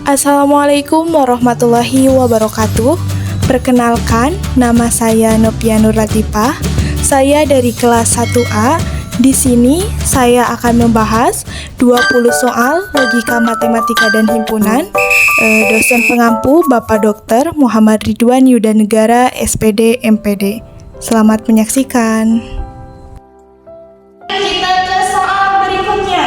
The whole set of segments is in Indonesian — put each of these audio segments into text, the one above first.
Assalamualaikum warahmatullahi wabarakatuh. Perkenalkan, nama saya Nopia Nur Latifah. Saya dari kelas 1A. Di sini saya akan membahas 20 soal logika matematika dan himpunan. Dosen pengampu Bapak Dr. Muhammad Ridwan Yudanegara, SPD, MPD. Selamat menyaksikan. Kita ke soal berikutnya.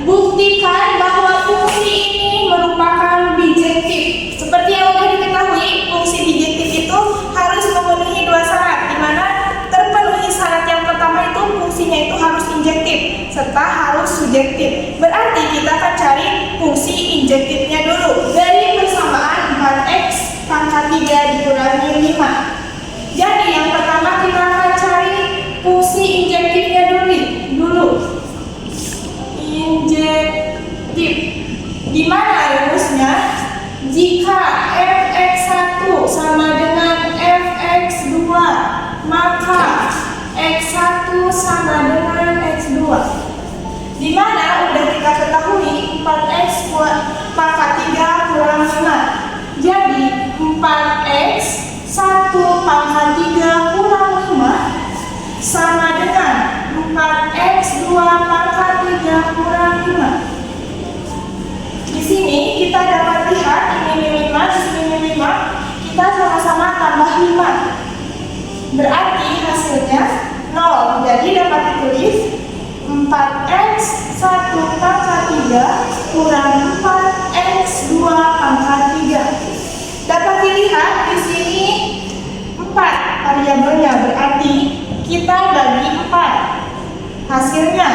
Buktikan bahwa fungsi ini merupakan bijektif. Seperti yang sudah diketahui, fungsi bijektif itu harus memenuhi dua syarat, di mana terpenuhi syarat yang pertama itu fungsinya itu harus injektif serta harus subjektif. Berarti kita akan cari fungsi injektifnya dulu dari persamaan 4x pangkat 3 dikurangi 5. Jadi yang pertama kita akan cari fungsi injektifnya dulu. Injektif. Di mana rumusnya? Jika fx1 sama dengan fx2, maka x1 sama dengan x2. Di mana udah kita ketahui 4x pangkat 3 kurang 5. Jadi 4x 1 pangkat 3 kurang 5 sama dengan 4x 2 pangkat 3 kurang 5. Di sini kita dapat lihat ini 5, di sini 5. Kita sama-sama tambah 5. Berarti hasilnya 0. Jadi dapat ditulis 4x 1 pangkat 3 kurang 4x 2 pangkat 3. Dapat dilihat di sini 4 variabelnya, berarti kita bagi 4. Hasilnya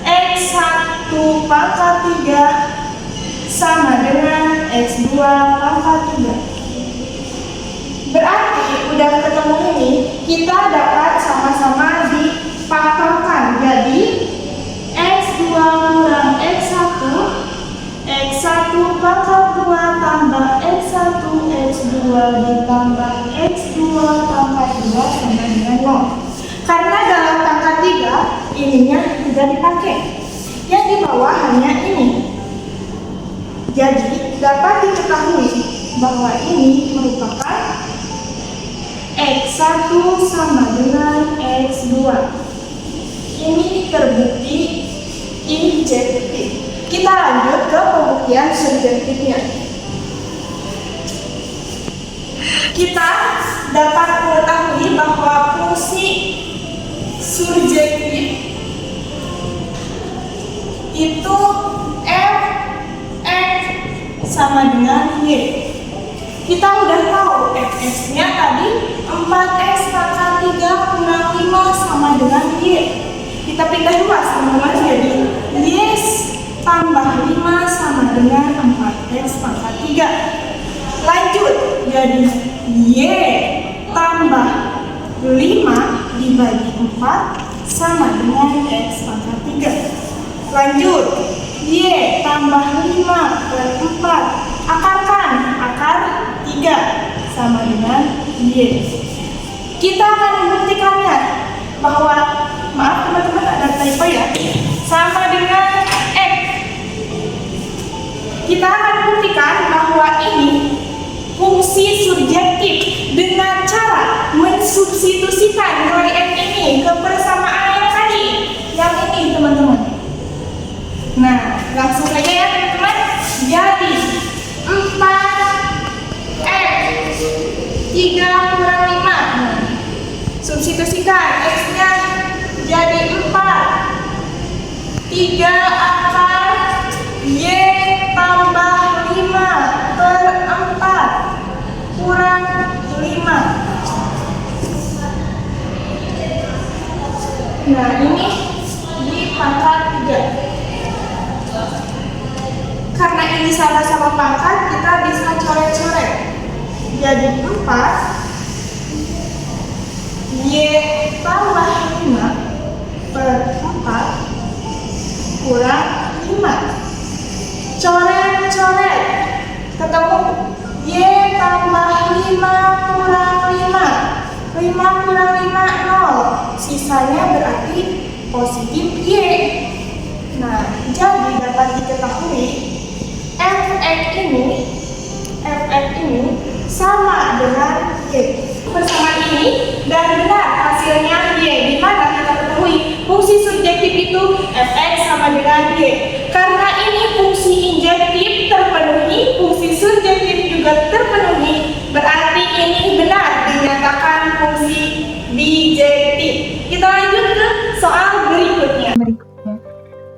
x1 pangkat 3 sama dengan x2 pangkat 3. Berarti udah ketemu ini, kita dapat sama-sama dipangkalkan. Jadi x2 kurang x1, x1 pangkat 2 tambah x1, x2 ditambah x2 pangkat 2 sama dengan 0. Karena dalam pangkat 3, ininya tidak dipakai. Yang di bawah hanya ini. Jadi dapat diketahui bahwa ini merupakan x1 sama dengan x2. Ini terbukti injektif. Kita lanjut ke pembuktian subjektifnya. Kita dapat mengetahui bahwa fungsi surjektif itu f x sama dengan y. Kita udah tahu fx-nya tadi 4x pangkat 3 kurang 5 sama dengan y. Kita pindah luas teman-teman, jadi y tambah 5 sama dengan 4x pangkat 3. Lanjut, jadi y tambah 5 dibagi 4 sama dengan x pangkat 3. Lanjut, y tambah 5 per 4. Akarkan, akar 3 sama dengan y. Kita akan membuktikannya bahwa, maaf teman-teman ada typo ya, sama dengan x. Kita akan buktikan bahwa ini fungsi surjektif dengan cara mensubstitusikan nilai x ini ke persamaan yang tadi, yang ini teman-teman. Nah, langsung saja ya teman-teman. Jadi 4x 3 kurang 5. Nah, substitusikan x-nya jadi 4. 3 akar y tambah 5 per 4 kurang 5. Nah, ini di pangkat 3. Karena ini sama-sama pangkat, kita bisa coret-coret. Jadi 4 y tambah 5 per 4 kurang 5. Coret-coret. Ketemu y tambah 5 kurang 5. 5 kurang 5, 0. Sisanya berarti positif y. Nah, jadi dapat diketahui fx ini persamaan ini dan benar hasilnya Y, di mana kita ketahui fungsi subjektif itu fx sama dengan Y. Karena ini fungsi injektif terpenuhi, fungsi subjektif juga terpenuhi, berarti ini benar dinyatakan fungsi bijektif. Kita lanjut ke soal berikutnya.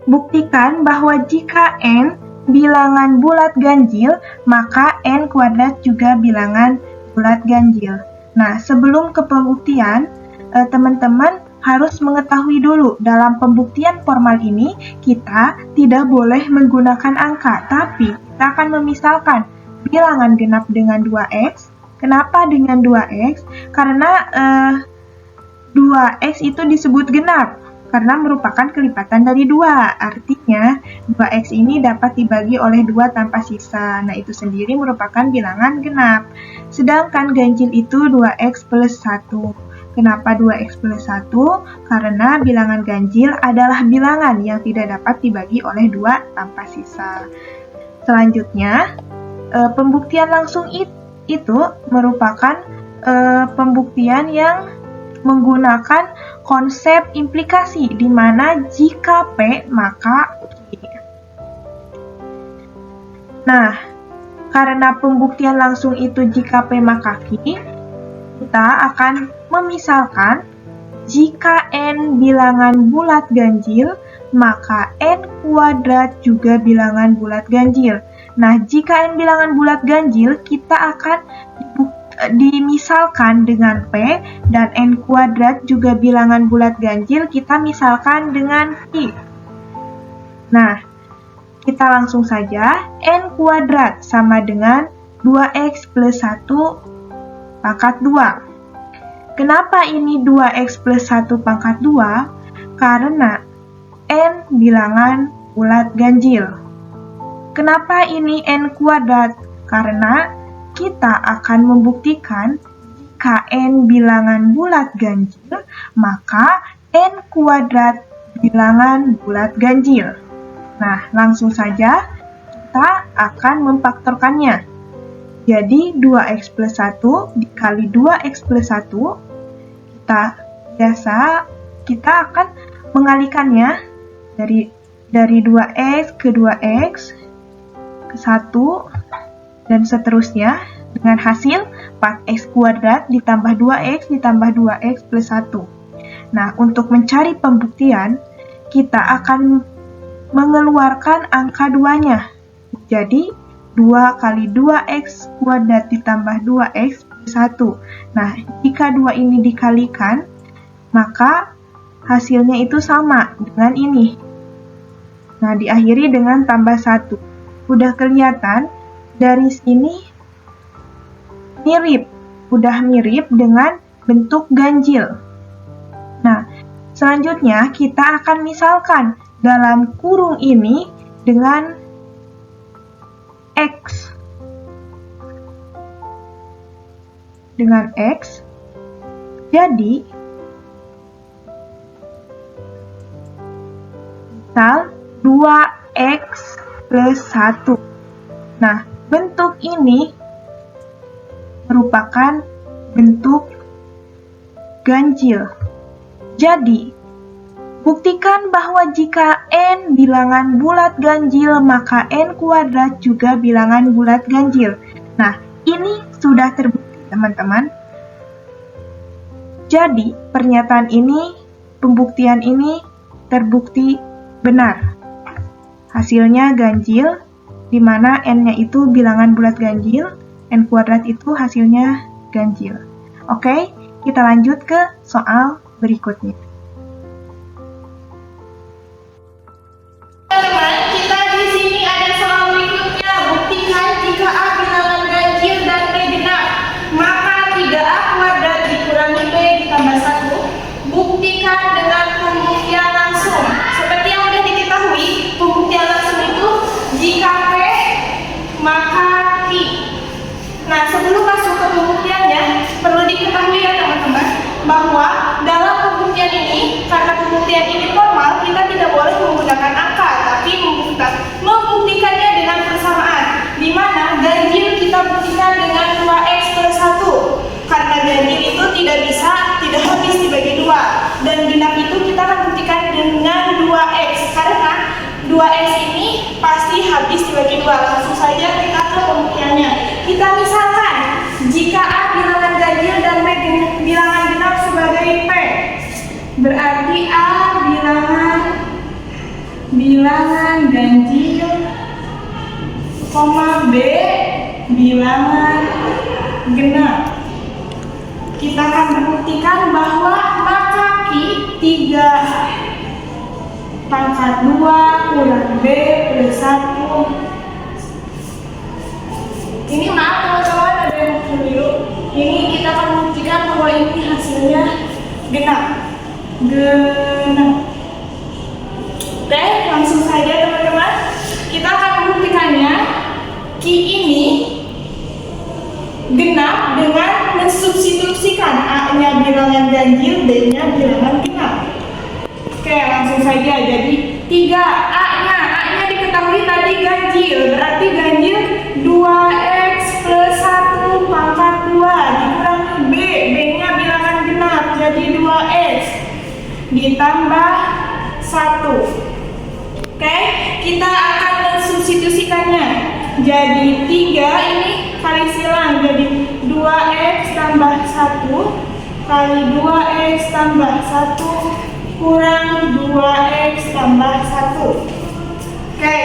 Buktikan bahwa jika N bilangan bulat ganjil, maka N kuadrat juga bilangan bulat ganjil. Nah, sebelum ke pembuktian, teman-teman harus mengetahui dulu, dalam pembuktian formal ini, kita tidak boleh menggunakan angka, tapi kita akan memisalkan bilangan genap dengan 2x. Kenapa dengan 2x? Karena 2x itu disebut genap, karena merupakan kelipatan dari 2. Artinya, 2x ini dapat dibagi oleh 2 tanpa sisa. Nah, itu sendiri merupakan bilangan genap. Sedangkan ganjil itu 2x plus 1. Kenapa 2x plus 1? Karena bilangan ganjil adalah bilangan yang tidak dapat dibagi oleh 2 tanpa sisa. Selanjutnya, pembuktian langsung itu merupakan pembuktian yang menggunakan konsep implikasi, di mana jika P maka Q. Nah, karena pembuktian langsung itu jika P maka Q, kita akan memisalkan jika N bilangan bulat ganjil, maka N kuadrat juga bilangan bulat ganjil. Nah, jika N bilangan bulat ganjil, kita akan dimisalkan dengan P, dan N kuadrat juga bilangan bulat ganjil, kita misalkan dengan Q. Nah, kita langsung saja, N kuadrat sama dengan 2x plus 1 pangkat 2. Kenapa ini 2x plus 1 pangkat 2? Karena N bilangan bulat ganjil. Kenapa ini N kuadrat? Karena kita akan membuktikan jika N bilangan bulat ganjil, maka N kuadrat bilangan bulat ganjil. Nah, langsung saja kita akan memfaktorkannya. Jadi 2x plus 1 dikali 2x plus 1, kita akan mengalikannya dari 2x ke 2x ke 1 dan seterusnya, dengan hasil 4x kuadrat ditambah 2x ditambah 2x plus 1. Nah, untuk mencari pembuktian, kita akan mengeluarkan angka 2-nya. Jadi, 2 kali 2x kuadrat ditambah 2x plus 1. Nah, jika 2 ini dikalikan, maka hasilnya itu sama dengan ini. Nah, diakhiri dengan tambah 1. Udah kelihatan, dari sini udah mirip dengan bentuk ganjil. Nah, selanjutnya kita akan misalkan dalam kurung ini dengan X. Dengan X, jadi misal 2x plus 1. Nah, bentuk ini merupakan bentuk ganjil. Jadi, buktikan bahwa jika N bilangan bulat ganjil, maka N kuadrat juga bilangan bulat ganjil. Nah, ini sudah terbukti, teman-teman. Jadi, pernyataan ini, pembuktian ini terbukti benar. Hasilnya ganjil, di mana N-nya itu bilangan bulat ganjil, N kuadrat itu hasilnya ganjil. Oke, kita lanjut ke soal berikutnya. Teman-teman, kita di sini ada soal berikutnya. Buktikan jika A bilangan ganjil dan B genap, maka 3A kuadrat dikurangi B ditambah 1. Buktikan dengan pembuktian langsung. Seperti yang sudah diketahui, pembuktian langsung itu jika P maka Q. Nah, sebelum masuk ke pembuktiannya, perlu diketahui ya teman-teman, bahwa dalam pembuktian ini, karena pembuktian ini formal, kita tidak boleh menggunakan angka, tapi membuktikannya dengan persamaan, di mana ganjil kita buktikan dengan 2x plus 1. Karena ganjil habis dibagi 2. Langsung saja kita ke pembuktiannya. Kita misalkan jika A bilangan ganjil dan B bilangan genap sebagai P, berarti A bilangan ganjil, B bilangan genap. Kita akan membuktikan bahwa maka Q 3 pangkat 2 kurang B plus 1. Ini maaf teman-teman, ada yang keliru. Ini kita akan membuktikan bahwa ini hasilnya genap. Oke, langsung saja teman-teman. Kita akan membuktikannya. Q ini genap dengan mensubstitusikan A-nya bilangan ganjil, B-nya bilangan genap. Oke, langsung saja. Jadi 3 A-nya diketahui tadi ganjil, berarti ganjil 2x plus 1 pangkat 2 dikurangi B, B-nya bilangan genap, jadi 2x ditambah 1. Oke, kita akan mensubstitusikannya. Jadi 3 ini kali silang, jadi 2x tambah 1 kali 2x tambah 1 kurang 2x tambah 1. Oke,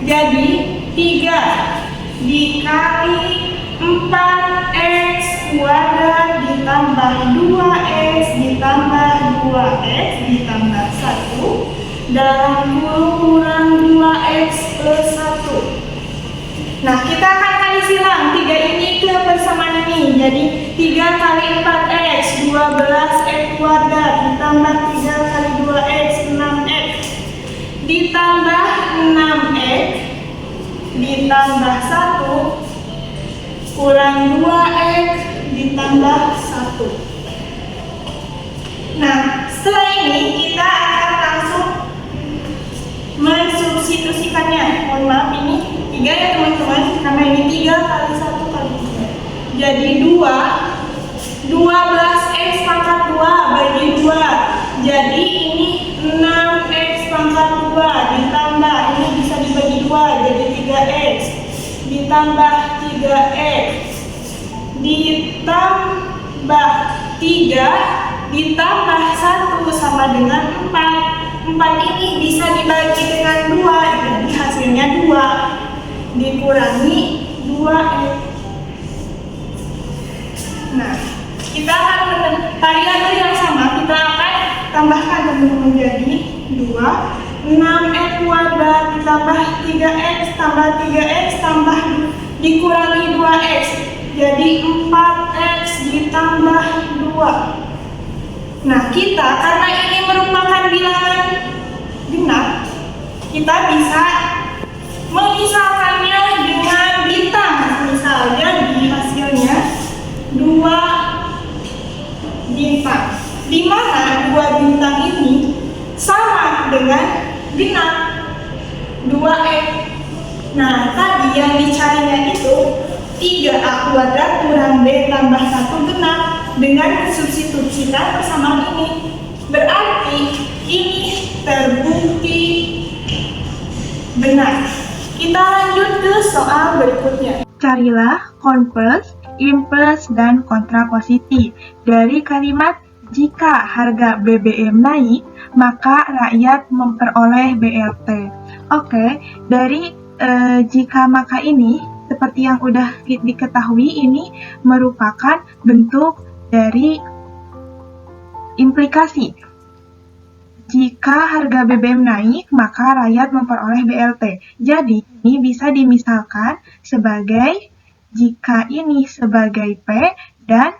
jadi 3 dikali 4x kuadrat ditambah 2x ditambah 2x ditambah 1 dalam kurung 2x plus 1. Nah, kita akan kali silang 3 ini ke persamaan ini. Jadi 3 kali 4x 12x kuadrat ditambah 3 kali 2x 6x ditambah 6x ditambah 1 kurang 2x ditambah 1. Nah, setelah ini kita akan langsung mensubstitusikannya. Mohon maaf, ini 3 ya teman-teman, karena ini 3 kali 1 kali 3. Jadi 12x pangkat 2 bagi 2. Jadi ini 6x pangkat 2 ditambah, ini bisa dibagi 2, jadi 3x ditambah 3x ditambah 3 ditambah 1 sama dengan 4. 4 ini bisa dibagi dengan 2, jadi hasilnya 2 dikurangi 2x. Nah, kita akan variabel yang sama, kita akan tambahkan teman-teman, jadi 2 6x kuadrat ditambah 3x tambah 3x tambah dikurangi 2x, jadi 4x ditambah 2. Nah, kita karena ini merupakan bilangan genap, kita bisa memisalkannya dengan bintang. Misalnya di hasilnya 2 bintang, di mana 2 bintang ini sama dengan genap 2x. Nah, tadi yang dicarinya itu 3a kuadrat kurang b tambah 1 genap dengan substitusikan persamaan ini. Berarti ini terbukti benar. Kita lanjut ke soal berikutnya. Carilah converse, inverse, dan kontrapositif dari kalimat jika harga BBM naik, maka rakyat memperoleh BLT. Oke, dari jika maka ini, seperti yang udah diketahui, ini merupakan bentuk dari implikasi. Jika harga BBM naik, maka rakyat memperoleh BLT. Jadi, ini bisa dimisalkan sebagai jika ini sebagai P dan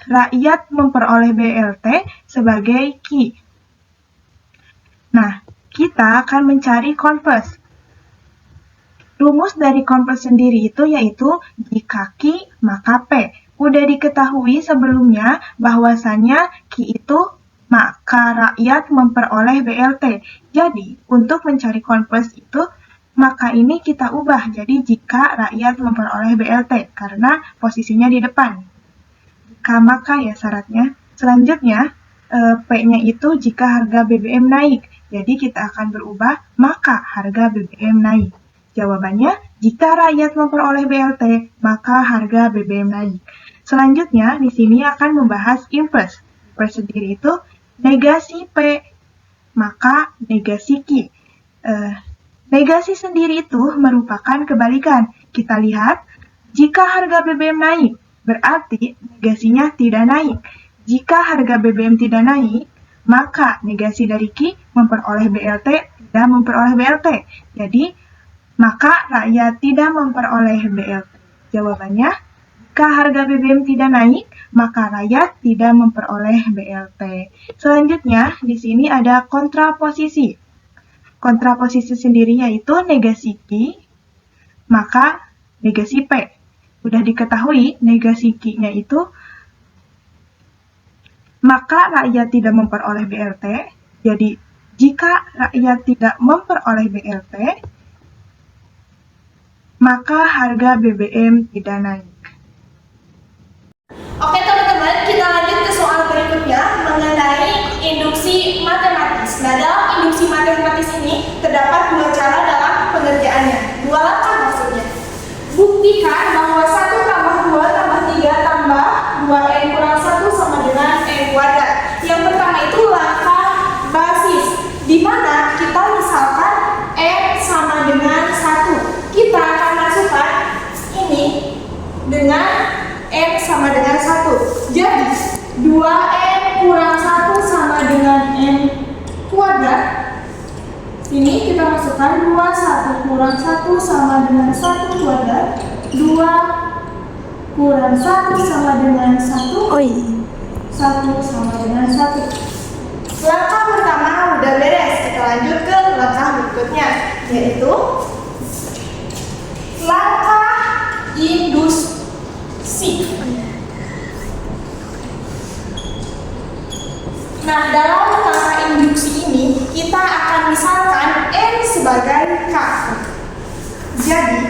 rakyat memperoleh BLT sebagai Q. Nah, kita akan mencari converse. Rumus dari converse sendiri itu yaitu jika Q maka P. Udah diketahui sebelumnya bahwasannya Q itu maka rakyat memperoleh BLT. Jadi, untuk mencari converse itu, maka ini kita ubah. Jadi, jika rakyat memperoleh BLT, karena posisinya di depan. Jika maka ya syaratnya. Selanjutnya, P-nya itu jika harga BBM naik. Jadi kita akan berubah, maka harga BBM naik. Jawabannya, jika rakyat memperoleh BLT, maka harga BBM naik. Selanjutnya, di sini akan membahas inverse. Inverse sendiri itu negasi P, maka negasi Q. Negasi sendiri itu merupakan kebalikan. Kita lihat, jika harga BBM naik, berarti negasinya tidak naik. Jika harga BBM tidak naik, maka negasi dari Q memperoleh BLT, tidak memperoleh BLT. Jadi, maka rakyat tidak memperoleh BLT. Jawabannya, jika harga BBM tidak naik, maka rakyat tidak memperoleh BLT. Selanjutnya, di sini ada kontraposisi. Kontraposisi sendiri yaitu negasi Q, maka negasi P. Sudah diketahui negasi Q-nya itu, maka rakyat tidak memperoleh BLT. Jadi, jika rakyat tidak memperoleh BLT, maka harga BBM tidak naik. Oke teman-teman, kita lanjut ke soal berikutnya mengenai induksi matematis. Nah, dalam induksi matematis ini terdapat dua cara dalam pengerjaannya. Dua langkah maksudnya. Buktikan bahwa 1 tambah 2 tambah 3 tambah 2n kurang 1 sama dengan n kuadrat. Yang pertama itu langkah basis, di mana kita misalkan n sama dengan 1. Kita akan masukkan ini dengan n sama dengan 1. Jadi 2n kurang 1 sama dengan n kuadrat. Ini kita masukkan 2, 1 kurang 1 sama dengan 1 kuadrat. 2 kurang 1 sama dengan 1. 1 sama dengan 1. Langkah pertama udah beres. Kita lanjut ke langkah berikutnya, yaitu langkah induksi. Nah, dalam langkah induksi ini kita akan misalkan n sebagai k. Jadi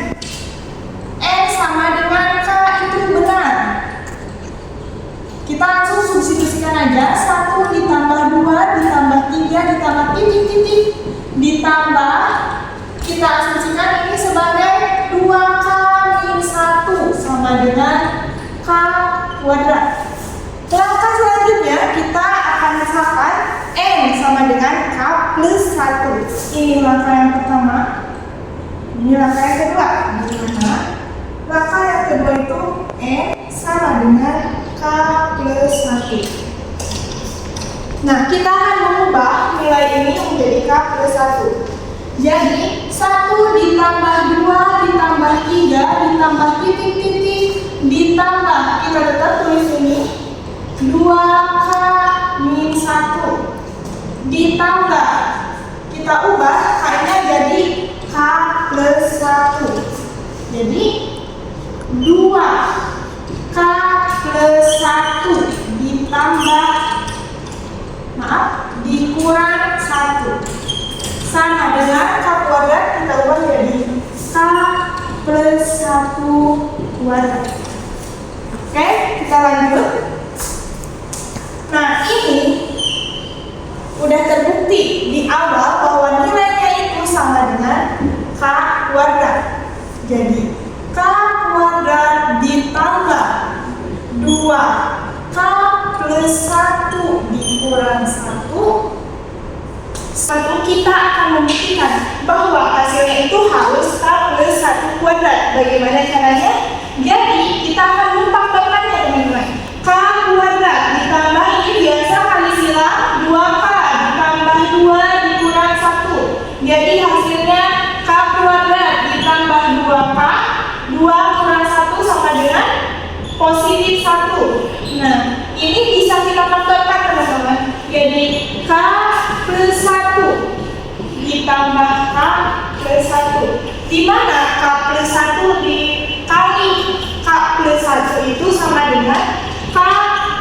n sama dengan k itu benar. Kita langsung substitusikan aja. 1 ditambah 2 ditambah 3 ditambah titik-titik ditambah, kita asumsikan ini sebagai 2k min 1 sama dengan k kuadrat. Langkah selanjutnya kita akan misalkan n sama dengan k plus 1. Ini langkah yang pertama. Ini langkah yang kedua. Dimana langkah yang kedua itu n sama dengan k plus 1. Nah, kita akan mengubah nilai ini menjadi k plus 1. Jadi 1 ditambah 2 ditambah 3 ditambah titik-titik ditambah, kita tetap tulis ini 2k min 1 ditambah, kita ubah k-nya jadi k plus 1. Jadi 2k plus 1 ditambah, dikurang 1 sama dengan k kuadrat, kita ubah jadi k plus 1 kuadrat. Oke, kita lanjut. Nah, ini udah terbukti di awal bahwa nilainya itu sama dengan k kuadrat. Jadi k kuadrat ditambah 2k plus 1 dikurang 1. Kita akan membuktikan bahwa hasilnya itu harus k plus 1 kuadrat. Bagaimana caranya? Jadi kita akan memfaktorkannya teman-teman. K kuadrat ditambah ini biasa kali silang 2k ditambah 2 dikurang 1. Jadi hasilnya k kuadrat ditambah 2k, 2 kurang 1 sama dengan positif 1. Nah, ini bisa kita faktorkan teman-teman. Jadi k plus 1 ditambah k plus 1, di mana k plus 1 dikali k plus 1 itu sama dengan k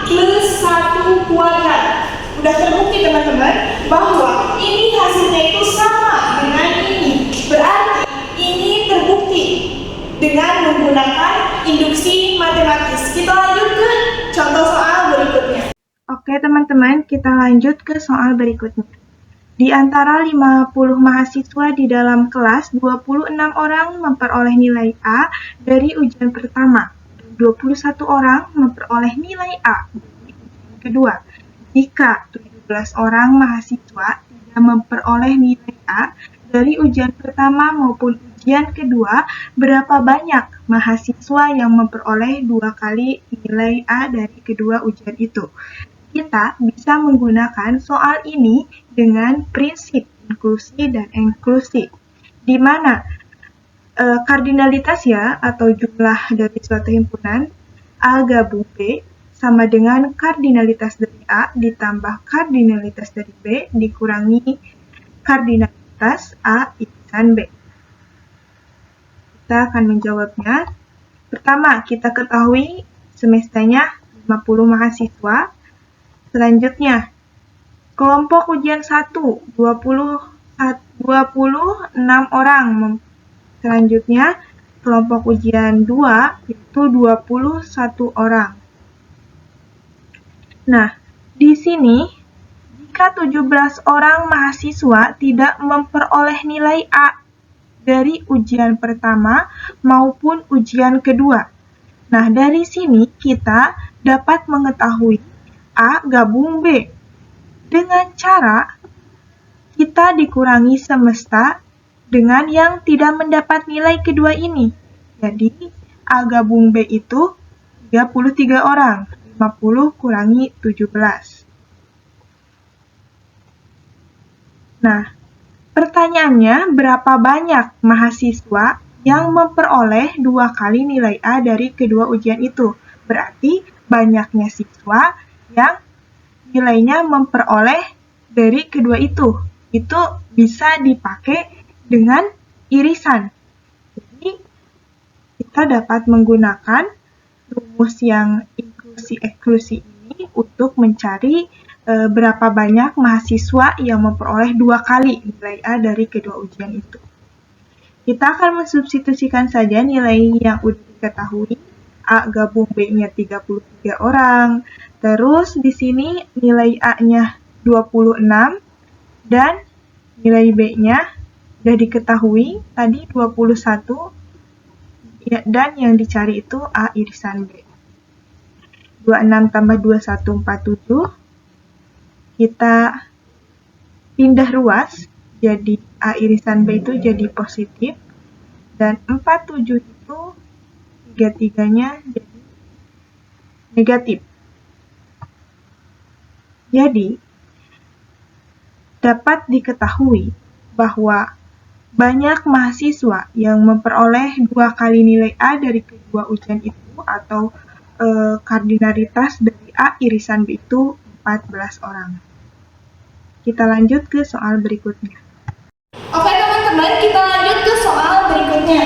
plus 1 kuadrat. Udah terbukti teman-teman bahwa ini hasilnya itu sama dengan ini. Berarti ini terbukti dengan menggunakan induksi matematis. Kita lanjut ke contoh soal berikutnya. Oke teman-teman, kita lanjut ke soal berikutnya. Di antara 50 mahasiswa di dalam kelas, 26 orang memperoleh nilai A dari ujian pertama, dan 21 orang memperoleh nilai A dari ujian kedua. Jika 17 orang mahasiswa tidak memperoleh nilai A dari ujian pertama maupun ujian kedua, berapa banyak mahasiswa yang memperoleh 2 kali nilai A dari kedua ujian itu? Kita bisa menggunakan soal ini dengan prinsip inklusi dan eksklusi, di mana kardinalitas ya atau jumlah dari suatu himpunan A gabung B sama dengan kardinalitas dari A ditambah kardinalitas dari B dikurangi kardinalitas A irisan B. Kita akan menjawabnya. Pertama, kita ketahui semesternya 50 mahasiswa. Selanjutnya, kelompok ujian 1, 26 orang. Selanjutnya, kelompok ujian 2, yaitu 21 orang. Nah, di sini, jika 17 orang mahasiswa tidak memperoleh nilai A dari ujian pertama maupun ujian kedua. Nah, dari sini kita dapat mengetahui A gabung B. Dengan cara kita dikurangi semesta dengan yang tidak mendapat nilai kedua ini. Jadi, A gabung B itu 33 orang. 50 kurangi 17. Nah, pertanyaannya berapa banyak mahasiswa yang memperoleh 2 kali nilai A dari kedua ujian itu? Berarti banyaknya siswa yang nilainya memperoleh dari kedua itu bisa dipakai dengan irisan. Jadi, kita dapat menggunakan rumus yang inklusi-eksklusi ini untuk mencari berapa banyak mahasiswa yang memperoleh 2 kali nilai A dari kedua ujian itu. Kita akan mensubstitusikan saja nilai yang udah diketahui. A gabung B-nya 33 orang. Terus di sini nilai A-nya 26 dan nilai B-nya sudah diketahui tadi 21 dan yang dicari itu A irisan B. 26 tambah 21 47. Kita pindah ruas jadi A irisan B itu jadi positif dan 47 itu 33-nya jadi negatif. Jadi, dapat diketahui bahwa banyak mahasiswa yang memperoleh 2 kali nilai A dari kedua ujian itu atau kardinalitas dari A irisan B itu 14 orang. Kita lanjut ke soal berikutnya. Oke teman-teman, kita lanjut ke soal berikutnya.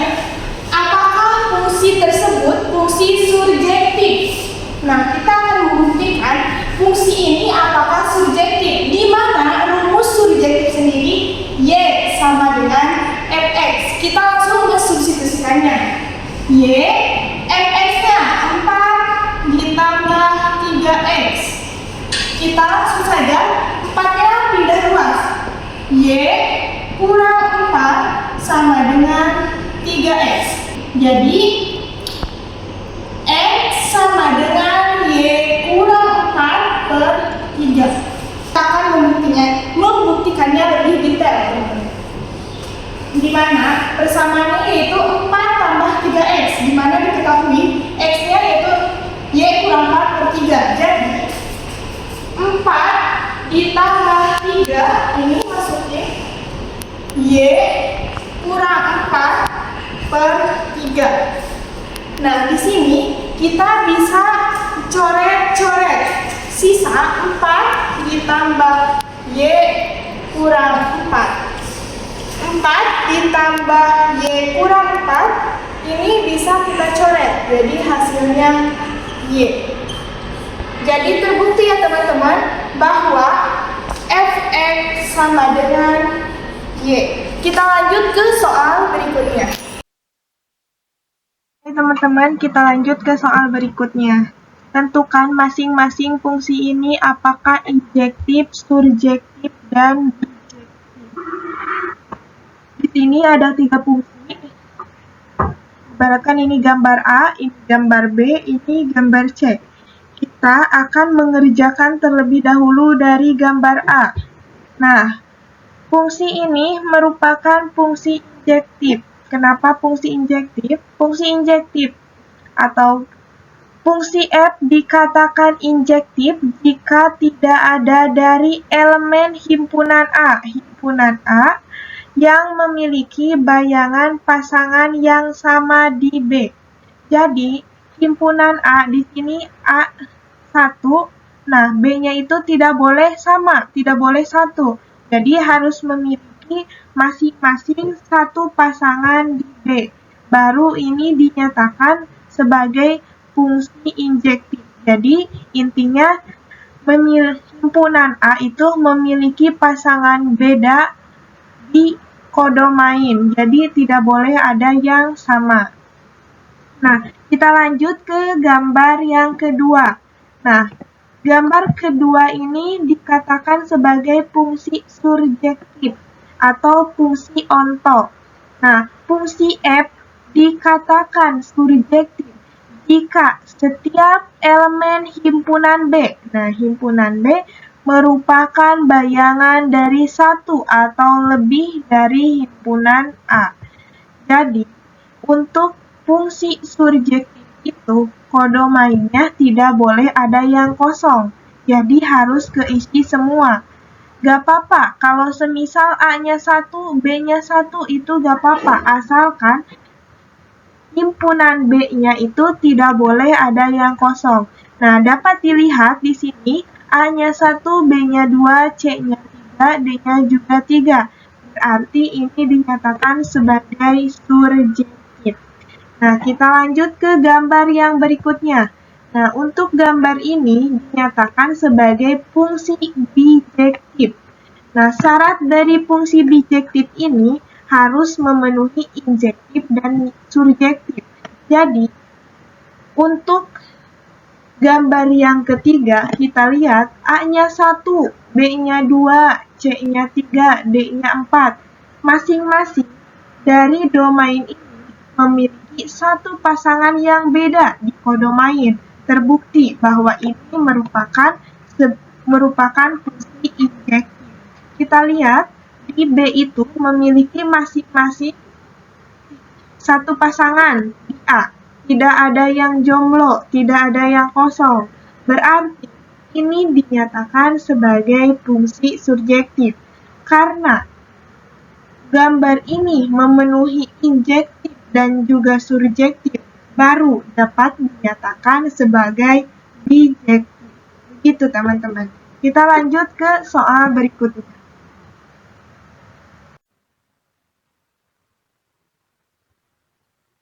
Apakah fungsi tersebut fungsi surjektif? Nah, kita akan membuktikan fungsi ini apakah surjektif, di mana rumus surjektif sendiri Y sama dengan Fx. Kita langsung mensubstitusikannya. Y, Fx-nya 4 ditambah 3x. Kita langsung saja 4-nya pindah ruas. Y kurang 4 sama dengan 3x. Jadi, X sama dengan Y kurang 4 per 3. Kita akan membuktikannya lebih detail. Di mana persamaannya yaitu 4 tambah 3x. Di mana diketahui X-nya yaitu Y kurang 4 per 3. Jadi, 4 ditambah 3, ini maksudnya Y kurang 4 per 3. Nah, di sini kita bisa coret-coret. Sisa 4 ditambah Y kurang 4. 4 ditambah Y kurang 4, ini bisa kita coret. Jadi hasilnya Y. Jadi terbukti ya teman-teman bahwa Fx sama dengan Y. Kita lanjut ke soal berikutnya. Oke teman-teman, kita lanjut ke soal berikutnya. Tentukan masing-masing fungsi ini apakah injektif, surjektif, dan bijektif. sini ada 3 fungsi. Ibaratkan ini gambar A, ini gambar B, ini gambar C. Kita akan mengerjakan terlebih dahulu dari gambar A. Nah, fungsi ini merupakan fungsi injektif. Kenapa fungsi injektif? Fungsi injektif atau fungsi F dikatakan injektif jika tidak ada dari elemen himpunan A. Himpunan A yang memiliki bayangan pasangan yang sama di B. Jadi, himpunan A di sini A1, nah B-nya itu tidak boleh sama, tidak boleh satu. Jadi, harus memiliki masing-masing satu pasangan di B. Baru ini dinyatakan sebagai fungsi injektif. Jadi, intinya himpunan A itu memiliki pasangan beda di kodomain, jadi tidak boleh ada yang sama. Nah, kita lanjut ke gambar yang kedua. Nah, gambar kedua ini dikatakan sebagai fungsi surjektif atau fungsi onto. Nah, fungsi F dikatakan surjektif jika setiap elemen himpunan B, nah himpunan B merupakan bayangan dari satu atau lebih dari himpunan A. Jadi, untuk fungsi surjektif itu, kodomainnya tidak boleh ada yang kosong. Jadi, harus keisi semua. Gak apa-apa, kalau semisal A-nya 1, B-nya 1, itu gak apa-apa. Asalkan himpunan B-nya itu tidak boleh ada yang kosong. Nah, dapat dilihat di sini, A-nya 1, B-nya 2, C-nya 3, D-nya juga 3. Berarti ini dinyatakan sebagai surjektif. Nah, kita lanjut ke gambar yang berikutnya. Nah, untuk gambar ini dinyatakan sebagai fungsi bijektif. Nah, syarat dari fungsi bijektif ini harus memenuhi injektif dan surjektif. Jadi, untuk gambar yang ketiga, kita lihat A-nya 1, B-nya 2, C-nya 3, D-nya 4. Masing-masing dari domain ini memiliki satu pasangan yang beda di kodomain. Terbukti bahwa ini merupakan fungsi injektif. Kita lihat di B itu memiliki masing-masing satu pasangan di A. Tidak ada yang jomblo, tidak ada yang kosong. Berarti ini dinyatakan sebagai fungsi surjektif. Karena gambar ini memenuhi injektif dan juga surjektif, baru dapat dinyatakan sebagai bijektif. Begitu teman-teman. Kita lanjut ke soal berikutnya.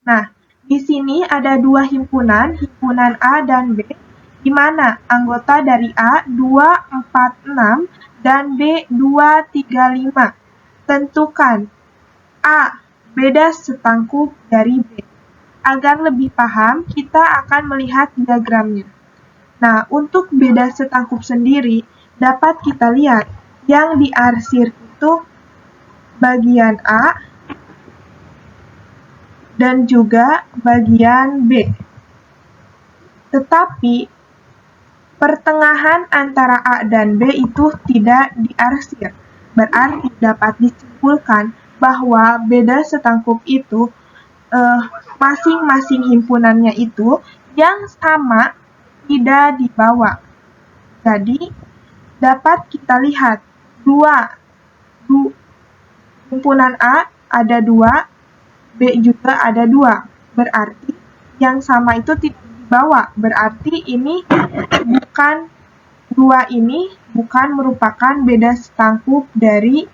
Nah, di sini ada dua himpunan A dan B, di mana anggota dari A 246 dan B 235. Tentukan A beda setangkup dari B. Agar lebih paham, kita akan melihat diagramnya. Nah, untuk beda setangkup sendiri, dapat kita lihat yang diarsir itu bagian A dan juga bagian B. Tetapi, pertengahan antara A dan B itu tidak diarsir. Berarti dapat disimpulkan bahwa beda setangkup itu masing-masing himpunannya itu yang sama tidak dibawa. Jadi, dapat kita lihat himpunan A ada 2, B juga ada 2. Berarti yang sama itu tidak dibawa. Berarti ini bukan merupakan beda setangkup dari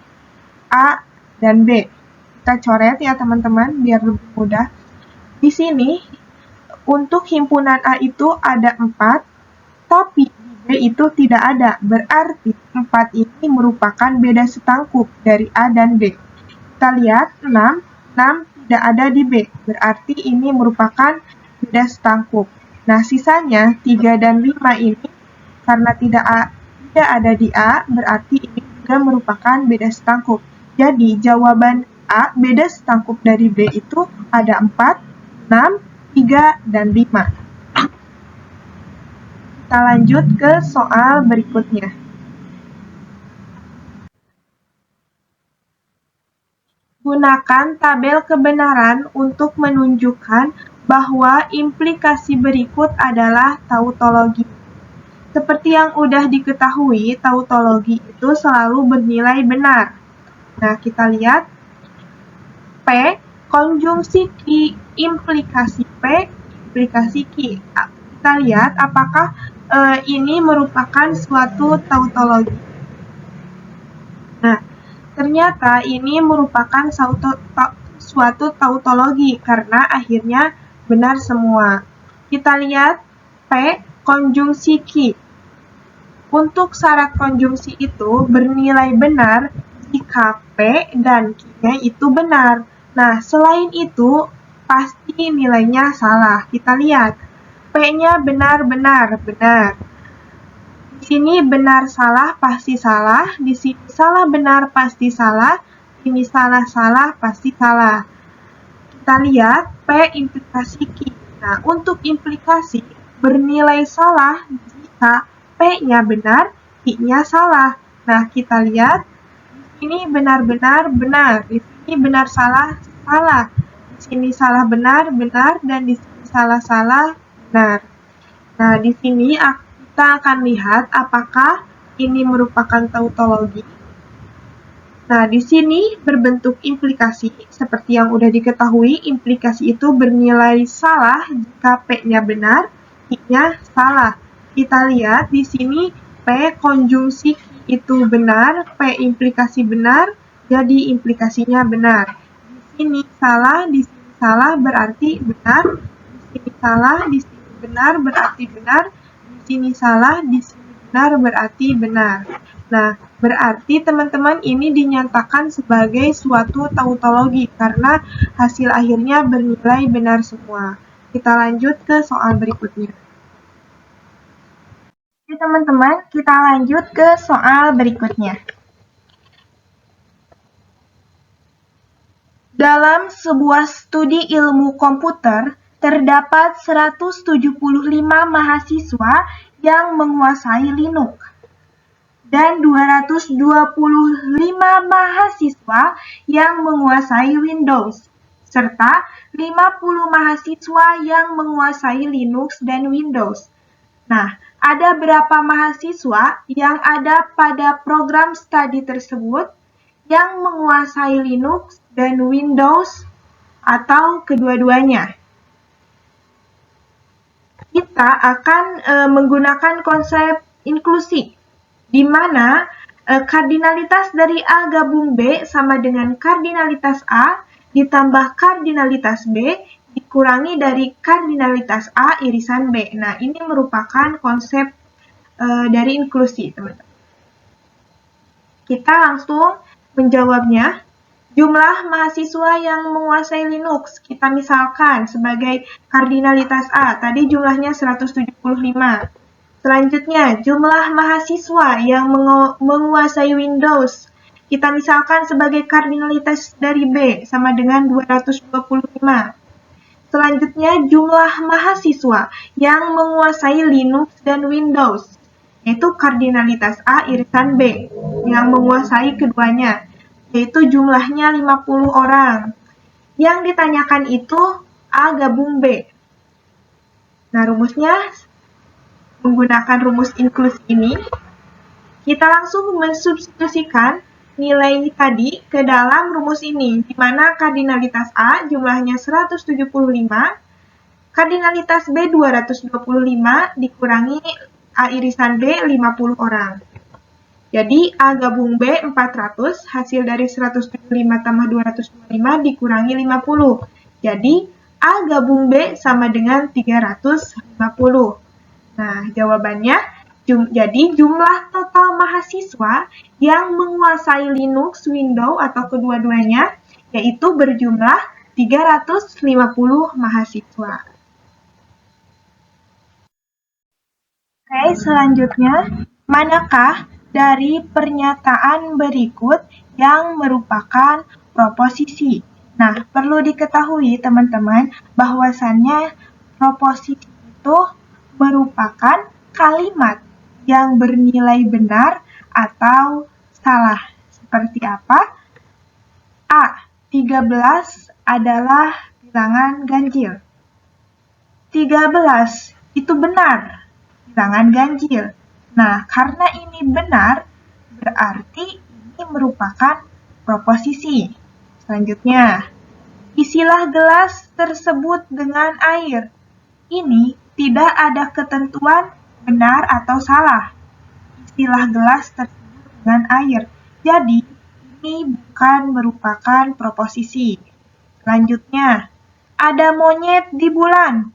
A dan B. Kita coret ya teman-teman biar lebih mudah. Di sini untuk himpunan A itu ada 4, tapi di B itu tidak ada. Berarti 4 ini merupakan beda setangkup dari A dan B. Kita lihat 6 tidak ada di B. Berarti ini merupakan beda setangkup. Nah, sisanya 3 dan 5 ini karena tidak ada di A, berarti ini juga merupakan beda setangkup. Jadi, jawaban A beda setangkup dari B itu ada 4, 6, 3, dan 5. Kita lanjut ke soal berikutnya. Gunakan tabel kebenaran untuk menunjukkan bahwa implikasi berikut adalah tautologi. Seperti yang udah diketahui, tautologi itu selalu bernilai benar. Nah, kita lihat P, konjungsi Q, implikasi P, implikasi Q. Kita lihat apakah ini merupakan suatu tautologi. Nah, ternyata ini merupakan suatu tautologi karena akhirnya benar semua. Kita lihat P, konjungsi Q. Untuk syarat konjungsi itu bernilai benar jika P dan Q-nya itu benar. Nah, selain itu pasti nilainya salah. Kita lihat P-nya benar-benar benar. Di sini benar salah pasti salah, di sini salah benar pasti salah, ini salah pasti salah. Kita lihat P implikasi Q. Nah, untuk implikasi bernilai salah jika P-nya benar, Q-nya salah. Nah, kita lihat di sini benar-benar benar, di sini benar salah salah, di sini salah benar benar, dan di sini salah benar. Nah, di sini kita akan lihat apakah ini merupakan tautologi. Nah, di sini berbentuk implikasi. Seperti yang udah diketahui, implikasi itu bernilai salah jika P-nya benar, Q-nya salah. Kita lihat di sini P konjungsi Q itu benar, P implikasi benar, jadi implikasinya benar. Di sini salah berarti benar, di sini salah, di sini benar berarti benar, di sini salah, di sini benar berarti benar. Nah, berarti teman-teman ini dinyatakan sebagai suatu tautologi karena hasil akhirnya bernilai benar semua. Kita lanjut ke soal berikutnya. Oke teman-teman, kita lanjut ke soal berikutnya. Dalam sebuah studi ilmu komputer, terdapat 175 mahasiswa yang menguasai Linux dan 225 mahasiswa yang menguasai Windows, serta 50 mahasiswa yang menguasai Linux dan Windows. Nah, ada berapa mahasiswa yang ada pada program studi tersebut yang menguasai Linux dan Windows atau kedua-duanya? Kita akan menggunakan konsep inklusi, di mana kardinalitas dari A gabung B sama dengan kardinalitas A ditambah kardinalitas B dikurangi dari kardinalitas A irisan B. Nah, ini merupakan konsep dari inklusi, teman-teman. Kita langsung menjawabnya. Jumlah mahasiswa yang menguasai Linux, kita misalkan sebagai kardinalitas A, tadi jumlahnya 175. Selanjutnya, jumlah mahasiswa yang menguasai Windows, kita misalkan sebagai kardinalitas dari B, sama dengan 225. Selanjutnya, jumlah mahasiswa yang menguasai Linux dan Windows, yaitu kardinalitas A irisan B, yang menguasai keduanya, yaitu jumlahnya 50 orang. Yang ditanyakan itu A gabung B. Nah, rumusnya menggunakan rumus inklusi ini, kita langsung mensubstitusikan nilai tadi ke dalam rumus ini, di mana kardinalitas A jumlahnya 175, kardinalitas B 225 dikurangi A irisan B 50 orang. Jadi A gabung B 400, hasil dari 175 tambah 225 dikurangi 50. Jadi A gabung B sama dengan 350. Nah, jawabannya jadi jumlah total mahasiswa yang menguasai Linux, Windows atau kedua-duanya yaitu berjumlah 350 mahasiswa. Oke, selanjutnya, manakah dari pernyataan berikut yang merupakan proposisi. Nah, perlu diketahui teman-teman bahwasannya proposisi itu merupakan kalimat yang bernilai benar atau salah. Seperti apa? A. 13 adalah bilangan ganjil. 13 itu benar, bilangan ganjil. Nah, karena ini benar, berarti ini merupakan proposisi. Selanjutnya, isilah gelas tersebut dengan air. Ini tidak ada ketentuan benar atau salah. Isilah gelas tersebut dengan air. Jadi, ini bukan merupakan proposisi. Selanjutnya, ada monyet di bulan.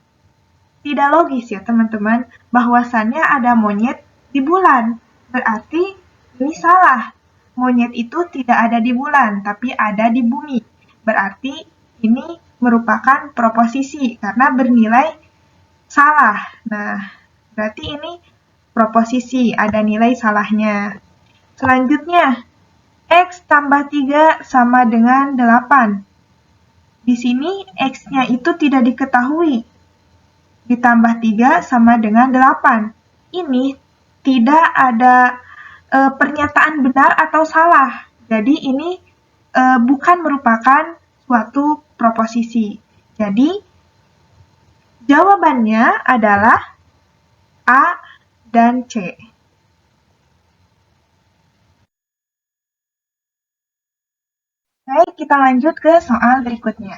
Tidak logis ya teman-teman, bahwasannya ada monyet di bulan. Berarti ini salah. Monyet itu tidak ada di bulan, tapi ada di bumi. Berarti ini merupakan proposisi karena bernilai salah. Nah, berarti ini proposisi, ada nilai salahnya. Selanjutnya, X tambah 3 sama dengan 8. Di sini X-nya itu tidak diketahui. Ditambah 3 sama dengan 8. Ini tidak ada pernyataan benar atau salah. Jadi ini bukan merupakan suatu proposisi. Jadi jawabannya adalah A dan C. Baik, kita lanjut ke soal berikutnya.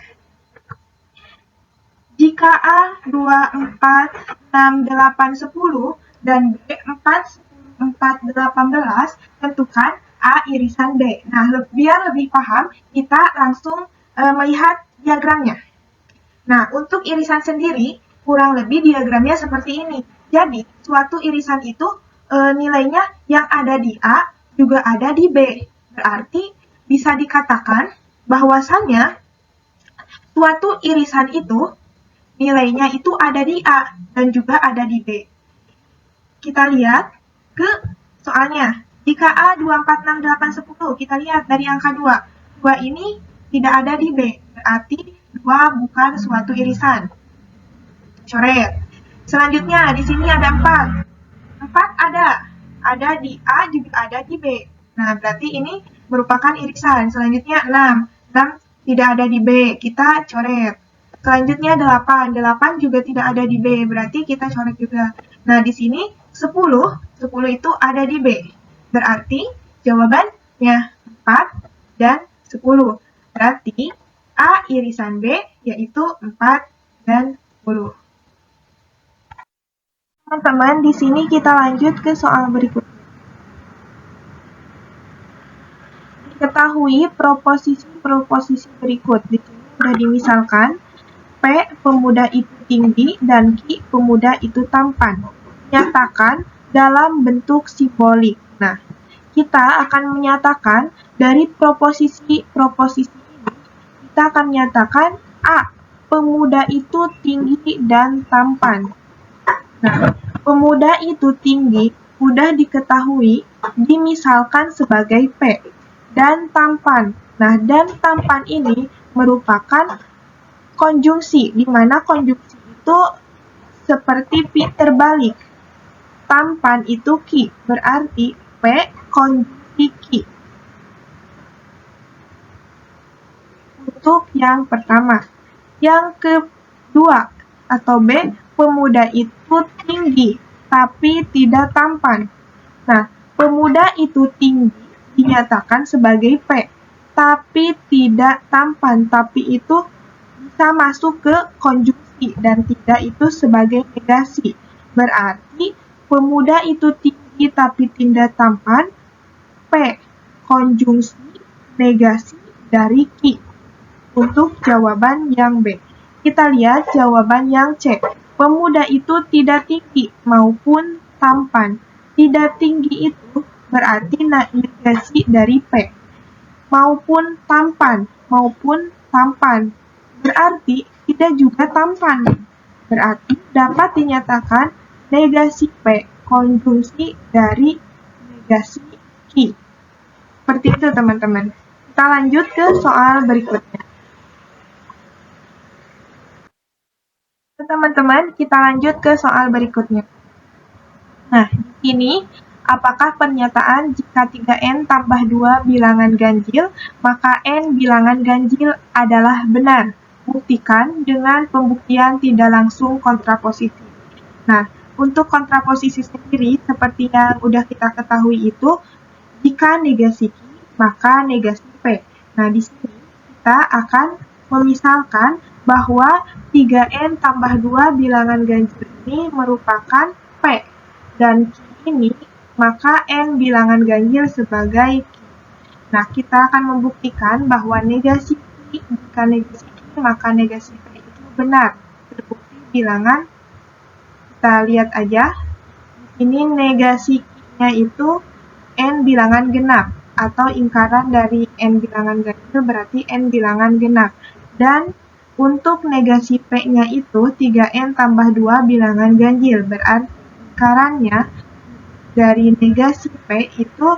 Jika A 2, 4, 6, 8, 10 dan B 4, 4, 18, tentukan A irisan B. Nah, biar lebih paham, kita langsung melihat diagramnya. Nah, untuk irisan sendiri, kurang lebih diagramnya seperti ini. Jadi, suatu irisan itu nilainya yang ada di A juga ada di B. Berarti, bisa dikatakan bahwasannya suatu irisan itu nilainya itu ada di A dan juga ada di B. Kita lihat ke soalnya. Jika A 2, 4, 6, 8, 10, kita lihat dari angka 2. 2 ini tidak ada di B, berarti 2 bukan suatu irisan. Coret. Selanjutnya, di sini ada 4. 4 ada di A juga ada di B. Nah, berarti ini merupakan irisan. Selanjutnya 6. 6 tidak ada di B, kita coret. Selanjutnya 8. 8 juga tidak ada di B, berarti kita coret juga. Nah, di sini 10 itu ada di B. Berarti jawabannya 4 dan 10. Berarti A irisan B yaitu 4 dan 10. Teman-teman, di sini kita lanjut ke soal berikutnya. Diketahui proposisi berikut. Di sini sudah dimisalkan P pemuda itu tinggi dan Q pemuda itu tampan. Nyatakan dalam bentuk simbolik. Nah, kita akan menyatakan dari proposisi ini, kita akan menyatakan A pemuda itu tinggi dan tampan. Nah, pemuda itu tinggi sudah diketahui dimisalkan sebagai P dan tampan. Nah, dan tampan ini merupakan konjungsi, di mana konjungsi itu seperti P terbalik. Tampan itu Q, berarti P konjungsi Q. Untuk yang pertama. Yang kedua, atau B, pemuda itu tinggi, tapi tidak tampan. Nah, pemuda itu tinggi dinyatakan sebagai P, tapi tidak tampan, tapi itu bisa masuk ke konjungsi dan tidak itu sebagai negasi. Berarti pemuda itu tinggi tapi tidak tampan, P konjungsi negasi dari Q. Untuk jawaban yang B. Kita lihat jawaban yang C. Pemuda itu tidak tinggi maupun tampan. Tidak tinggi itu berarti negasi dari P. Maupun tampan berarti tidak juga tampan. Berarti dapat dinyatakan negasi P konjungsi dari negasi Q. Seperti itu teman-teman. Kita lanjut ke soal berikutnya. Teman-teman, kita lanjut ke soal berikutnya. Nah, di sini, apakah pernyataan jika 3N tambah 2 bilangan ganjil, maka N bilangan ganjil adalah benar? Buktikan dengan pembuktian tidak langsung kontraposisi. Nah, untuk kontraposisi sendiri, seperti yang udah kita ketahui itu, jika negasi Q, maka negasi P. Nah, di sini kita akan memisalkan bahwa 3N tambah 2 bilangan ganjil ini merupakan P. Dan Q ini, maka N bilangan ganjil sebagai Q. Nah, kita akan membuktikan bahwa negasi Q, jika negasi Q, maka negasi P itu benar. Terbukti bilangan, kita lihat aja, ini negasi Q-nya itu N bilangan genap, atau ingkaran dari N bilangan ganjil berarti N bilangan genap. Dan untuk negasi P-nya itu 3N tambah 2 bilangan ganjil, berarti ingkarannya dari negasi P itu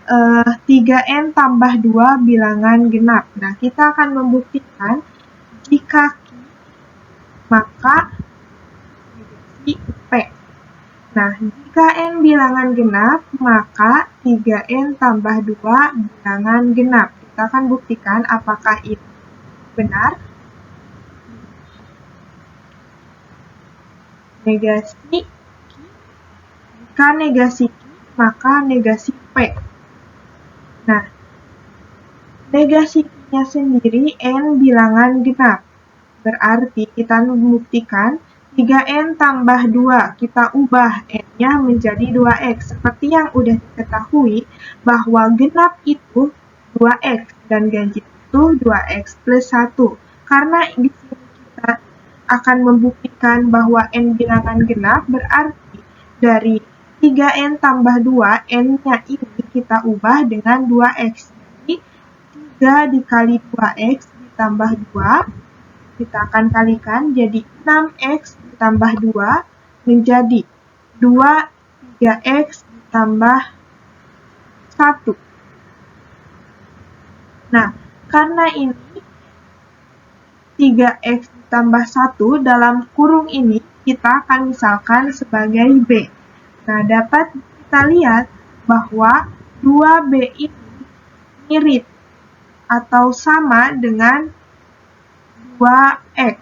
3N tambah 2 bilangan genap. Nah, kita akan membuktikan jika Q, maka negasi P. Nah, jika N bilangan genap, maka 3N tambah 2 bilangan genap. Kita akan buktikan apakah itu benar. Negasi Q, jika negasi Q, maka negasi P. Nah, negasi Q-nya sendiri N bilangan genap. Berarti kita membuktikan 3N tambah 2, kita ubah N-nya menjadi 2X. Seperti yang udah diketahui bahwa genap itu 2X dan ganjil itu 2X plus 1. Karena di sini kita akan membuktikan bahwa N bilangan genap, berarti dari 3N tambah 2, N-nya ini kita ubah dengan 2X. Jadi 3 dikali 2X ditambah 2, kita akan kalikan jadi 6X ditambah 2 menjadi 2 3X ditambah 1. Nah, karena ini 3X ditambah 1 dalam kurung ini kita akan misalkan sebagai B. Nah, dapat kita lihat bahwa 2B ini mirip atau sama dengan 2X,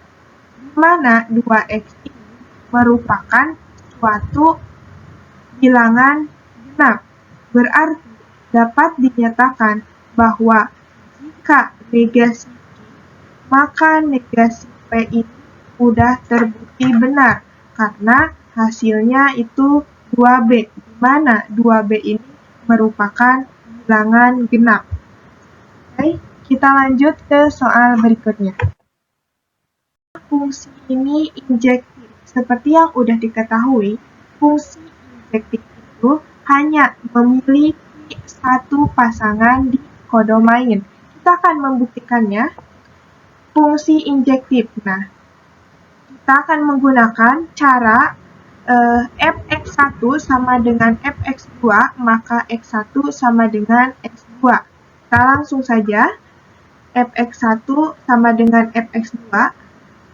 di mana 2X ini merupakan suatu bilangan genap. Berarti dapat dinyatakan bahwa jika negasi Q, maka negasi P ini sudah terbukti benar, karena hasilnya itu 2B, di mana 2B ini merupakan bilangan genap. Oke, kita lanjut ke soal berikutnya. Fungsi ini injektif. Seperti yang udah diketahui, fungsi injektif itu hanya memiliki satu pasangan di kodomain. Kita akan membuktikannya. Fungsi injektif. Nah, kita akan menggunakan cara fx1 sama dengan fx2, maka x1 sama dengan x2. Kita langsung saja, fx1 sama dengan fx2,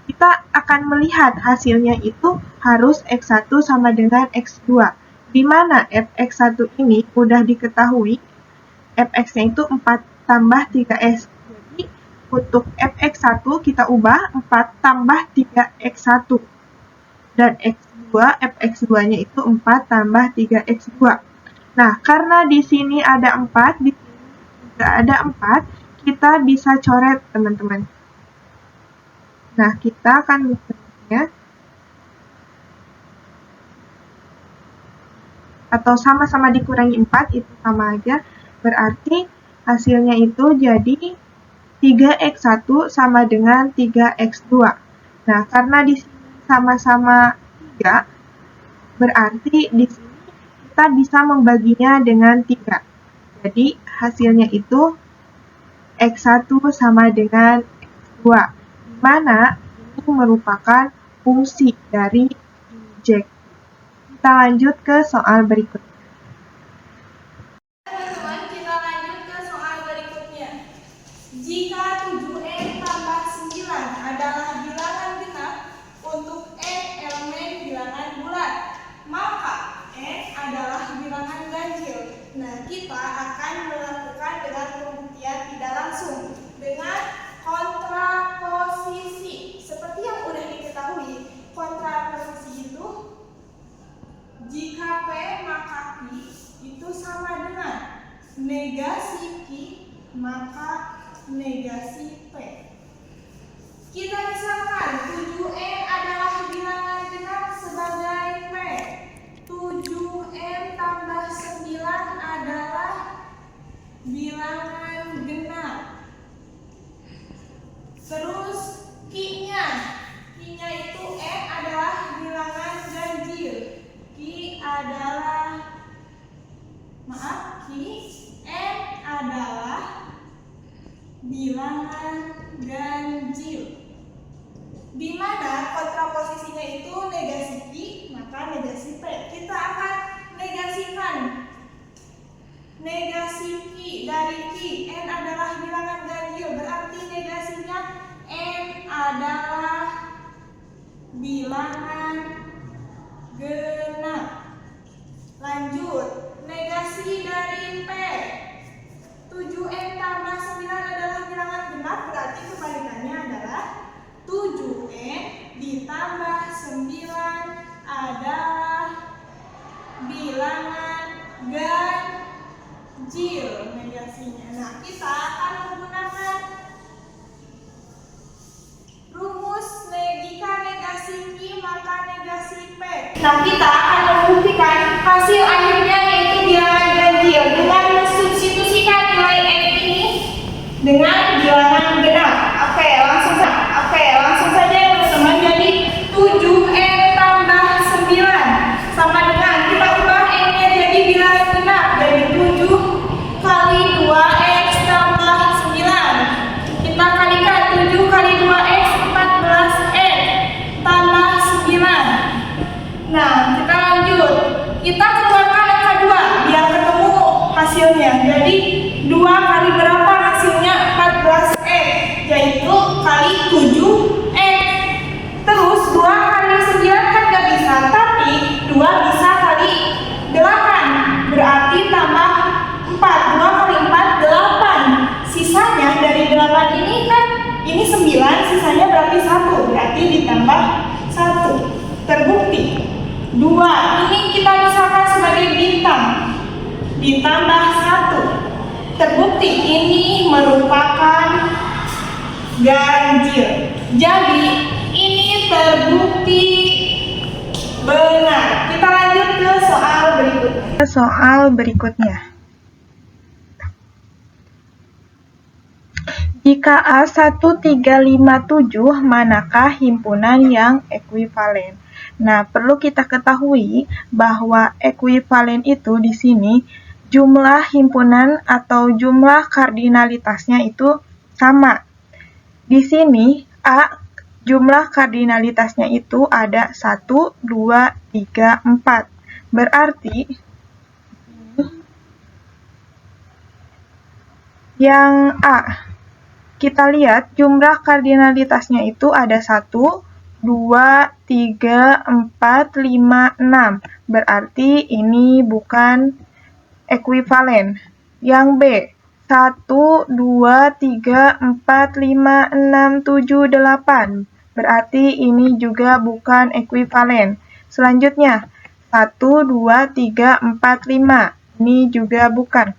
kita akan melihat hasilnya itu harus x1 sama dengan x2. Di mana fx1 ini udah diketahui, fx-nya itu 4 tambah 3x. Jadi, untuk fx1 kita ubah 4 tambah 3x1. Dan x2, fx2-nya itu 4 tambah 3x2. Nah, karena di sini ada 4, di sini juga ada 4, kita bisa coret, teman-teman. Nah, kita akan mencoretnya. Atau sama-sama dikurangi 4, itu sama aja. Berarti hasilnya itu jadi 3x1 sama dengan 3x2. Nah, karena di sini sama-sama 3, berarti di sini kita bisa membaginya dengan 3. Jadi, hasilnya itu x1 sama dengan x2, di mana ini merupakan fungsi dari injektif. Kita lanjut ke soal berikutnya. Teman-teman, kita lanjut ke negasi P. Kita misalkan 7N adalah bilangan genap sebagai P. 7N tambah 9 adalah bilangan genap. Terus Q-nya itu N adalah bilangan ganjil. Q N adalah bilangan ganjil. Di mana kontraposisinya itu negasi Q, maka negasi P. Kita akan negasikan negasi Q dari Q. N adalah bilangan ganjil, berarti negasinya N adalah bilangan genap. Lanjut, negasi dari P. 7N tambah 9 adalah bilangan genap, berarti kebalikannya adalah 7N ditambah 9 adalah bilangan ganjil negasinya. Nah, kita akan menggunakan rumus jika negasi Q maka negasi P. Nah, kita akan membuktikan hasil akhirnya yaitu bilangan ganjil dengan mensubstitusikan nilai N ini dengan bilangan genap. Oke, langsung saja teman-teman. Jadi 7N tambah 9 sama dengan kita ubah N-nya jadi bilangan genap. Jadi 7 kali 2X tambah 9. Kita kalikan 7 kali 2X 14X tambah 9. Nah, kita lanjut. Kita keluarkan angka 2 biar ketemu hasilnya. Jadi 2 kali berapa hasilnya? 14X, yaitu kali 7X. Terus 2 kali 9 kan gak bisa, tapi 2 bisa kali 8, berarti tambah 4. 2 kali 4, 8. Sisanya dari 8 ini kan, ini 9, sisanya berarti 1, berarti ditambah 1. Terbukti 2 ini kita misalkan sebagai bintang, ditambah 1. Terbukti ini merupakan ganjil. Jadi ini terbukti benar. Kita lanjut ke soal berikutnya. Jika A1357, manakah himpunan yang ekuivalen? Nah, perlu kita ketahui bahwa ekuivalen itu di sini jumlah himpunan atau jumlah kardinalitasnya itu sama. Di sini A jumlah kardinalitasnya itu ada 1, 2, 3, 4. Berarti yang A, kita lihat jumlah kardinalitasnya itu ada 1, 2, 3, 4, 5, 6. Berarti ini bukan ekuivalen. Yang B, 1, 2, 3, 4, 5, 6, 7, 8. Berarti ini juga bukan ekuivalen. Selanjutnya, 1, 2, 3, 4, 5. Ini juga bukan.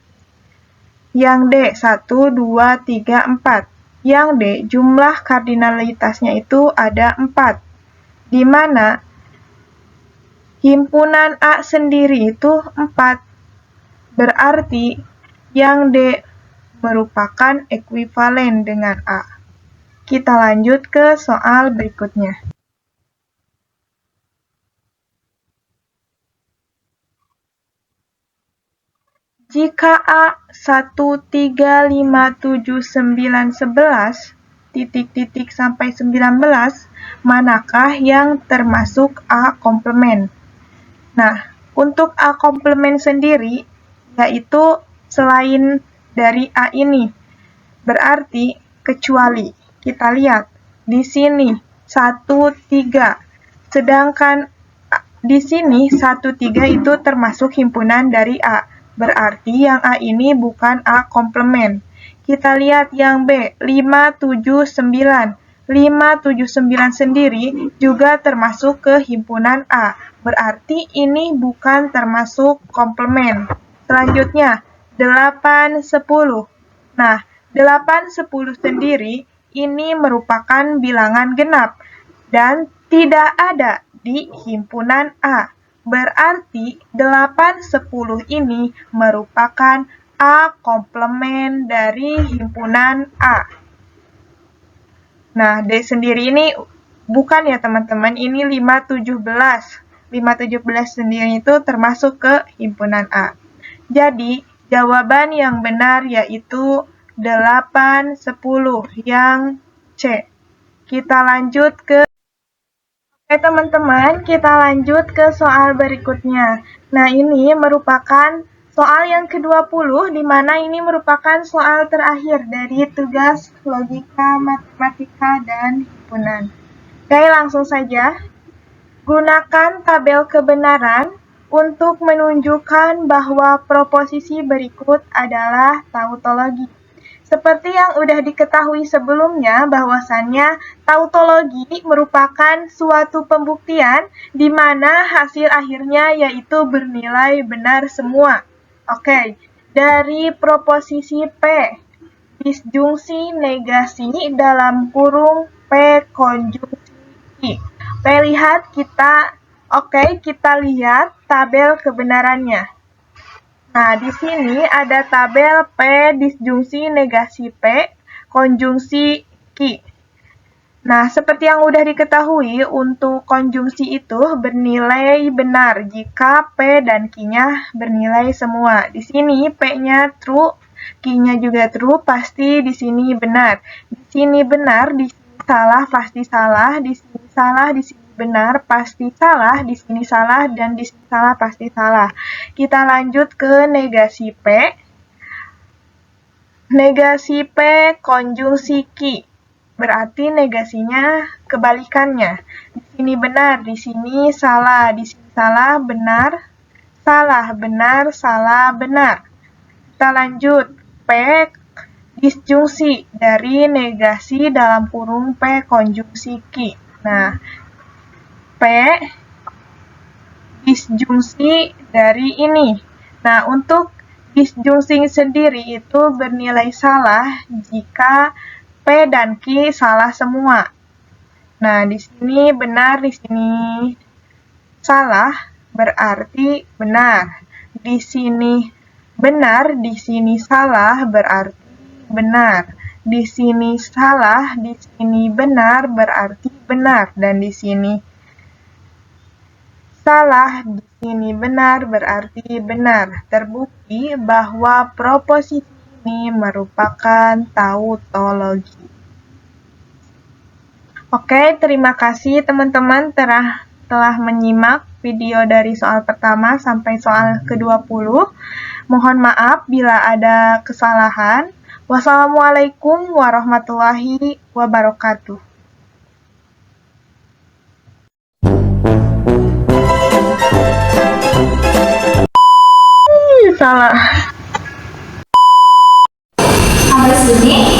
Yang D, 1, 2, 3, 4. Yang D, jumlah kardinalitasnya itu ada 4. Di mana himpunan A sendiri itu 4. Berarti yang D merupakan ekuivalen dengan A. Kita lanjut ke soal berikutnya. Jika A 1, 3, 5, 7, 9, 11, titik-titik sampai 19, manakah yang termasuk A komplement? Nah, untuk A komplement sendiri, yaitu selain dari A ini, berarti kecuali. Kita lihat, di sini 1, 3, sedangkan di sini 1, 3 itu termasuk himpunan dari A. Berarti yang A ini bukan A komplement. Kita lihat yang B, 5, 7, 9. 5, 7, 9 sendiri juga termasuk ke himpunan A. Berarti ini bukan termasuk komplement. Selanjutnya, 8, 10. Nah, 8, 10 sendiri ini merupakan bilangan genap dan tidak ada di himpunan A. Berarti 8, 10 ini merupakan A komplement dari himpunan A. Nah, D sendiri ini bukan ya teman-teman, ini 5, 17. 5, 17 sendiri itu termasuk ke himpunan A. Jadi, jawaban yang benar yaitu 8, 10 yang C. Kita lanjut ke Oke teman-teman, kita lanjut ke soal berikutnya. Nah, ini merupakan soal yang ke-20, di mana ini merupakan soal terakhir dari tugas logika, matematika, dan himpunan. Oke, langsung saja. Gunakan tabel kebenaran untuk menunjukkan bahwa proposisi berikut adalah tautologi. Seperti yang udah diketahui sebelumnya, bahwasannya tautologi merupakan suatu pembuktian di mana hasil akhirnya yaitu bernilai benar semua. Oke, dari proposisi P, disjungsi negasi dalam kurung P konjungsi I. Kita lihat tabel kebenarannya. Nah, di sini ada tabel P disjungsi negasi P konjungsi Q. Nah, seperti yang udah diketahui, untuk konjungsi itu bernilai benar jika P dan Q-nya bernilai semua. Di sini P-nya true, Q-nya juga true, pasti di sini benar. Di sini benar, di sini salah, pasti salah, di sini salah, di sini benar, pasti salah, di sini salah, dan di sini salah, pasti salah. Kita lanjut ke negasi P. Negasi P konjungsi Q. Berarti negasinya kebalikannya. Di sini benar, di sini salah, di sini salah, benar, salah, benar, salah, benar. Kita lanjut. P disjungsi dari negasi dalam kurung P konjungsi Q. Nah, P disjungsi dari ini. Nah, untuk disjungsi sendiri itu bernilai salah jika P dan Q salah semua. Nah, di sini benar, di sini salah, berarti benar. Di sini benar, di sini salah, berarti benar. Di sini salah, di sini benar, berarti benar. Dan di sini salah, di sini benar, berarti benar. Terbukti bahwa proposisi ini merupakan tautologi. Oke, terima kasih teman-teman telah menyimak video dari soal pertama sampai soal ke-20. Mohon maaf bila ada kesalahan. Wassalamualaikum warahmatullahi wabarakatuh. Salah. Sampai sini